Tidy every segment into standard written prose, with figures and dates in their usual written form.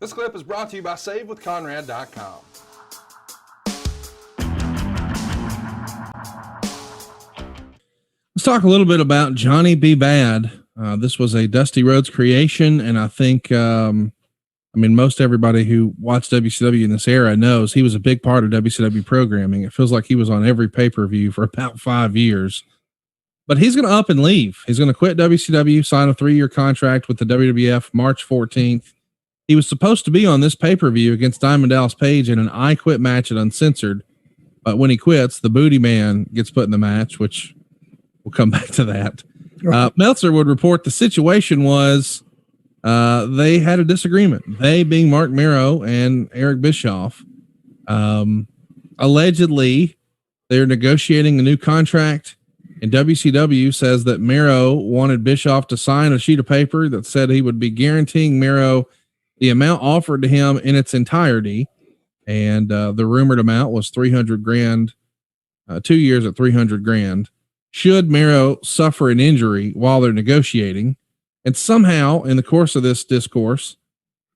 This clip is brought to you by SaveWithConrad.com. Let's talk a little bit about Johnny B. Bad. This was a Dusty Rhodes creation, and I think, most everybody who watched WCW in this era knows he was a big part of WCW programming. It feels like he was on every pay-per-view for about 5 years. But he's going to up and leave. He's going to quit WCW, sign a 3-year contract with the WWF March 14th. He was supposed to be on this pay-per-view against Diamond Dallas Page in an I Quit match at Uncensored. But when he quits, the Booty Man gets put in the match, which we'll come back to that. Meltzer would report the situation was they had a disagreement. They being Mark Mero and Eric Bischoff. Allegedly, they're negotiating a new contract, and WCW says that Mero wanted Bischoff to sign a sheet of paper that said he would be guaranteeing Mero the amount offered to him in its entirety. And the rumored amount was $300,000, 2 years at $300,000. Should Mero suffer an injury while they're negotiating. And somehow in the course of this discourse,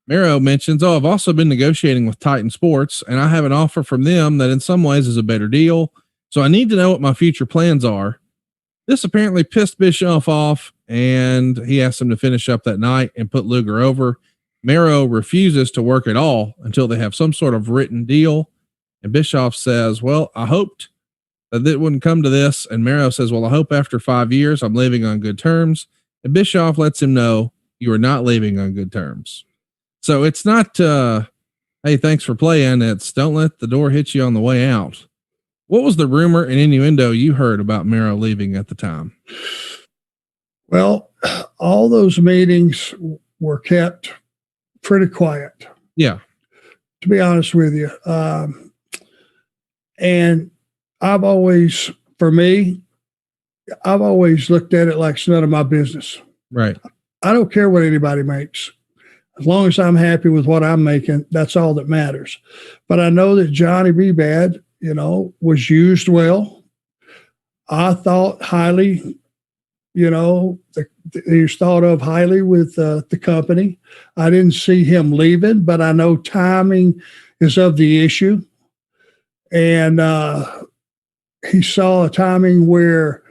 Mero mentions, I've also been negotiating with Titan Sports, and I have an offer from them that in some ways is a better deal. So I need to know what my future plans are. This apparently pissed Bischoff off, and he asked him to finish up that night and put Luger over. Mero refuses to work at all until they have some sort of written deal. And Bischoff says, well, I hoped that it wouldn't come to this. And Mero says, well, I hope after 5 years I'm leaving on good terms. And Bischoff lets him know you are not leaving on good terms. So it's not, hey, thanks for playing. It's don't let the door hit you on the way out. What was the rumor and innuendo you heard about Mero leaving at the time? Well, all those meetings were kept pretty quiet. Yeah. To be honest with you. And I've always looked at it like it's none of my business. Right. I don't care what anybody makes. As long as I'm happy with what I'm making, that's all that matters. But I know that Johnny B. Bad, was used well. I thought highly, he was thought of highly with the company. I didn't see him leaving, but I know timing is of the issue. And he saw a timing where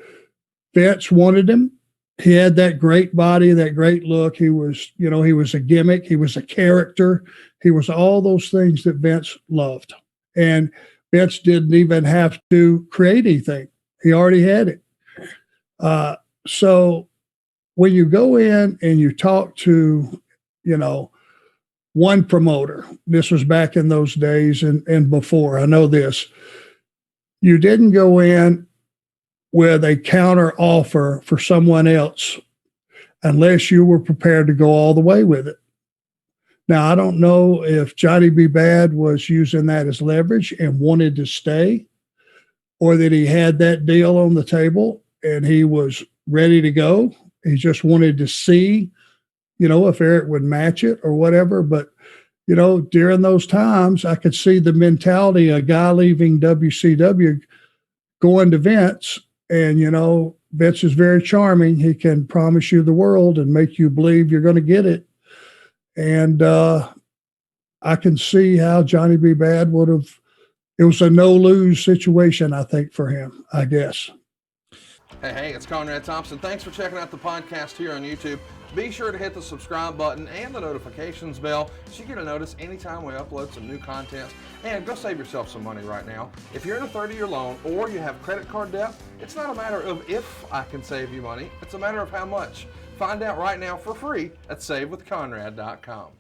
Vince wanted him. He had that great body, that great look. He was, he was a gimmick. He was a character. He was all those things that Vince loved. And Vince didn't even have to create anything. He already had it. So when you go in and you talk to, one promoter, this was back in those days and before, I know this, you didn't go in with a counter offer for someone else unless you were prepared to go all the way with it. Now, I don't know if Johnny B. Bad was using that as leverage and wanted to stay, or that he had that deal on the table and he was ready to go. He just wanted to see, if Eric would match it or whatever. But, during those times, I could see the mentality of a guy leaving WCW going to Vince. And, Vince is very charming. He can promise you the world and make you believe you're going to get it. And I can see how Johnny B. Bad would have, it was a no-lose situation, I think, for him, I guess. Hey, it's Conrad Thompson. Thanks for checking out the podcast here on YouTube. Be sure to hit the subscribe button and the notifications bell so you get a notice anytime we upload some new content. And go save yourself some money right now. If you're in a 30-year loan or you have credit card debt, it's not a matter of if I can save you money. It's a matter of how much. Find out right now for free at SaveWithConrad.com.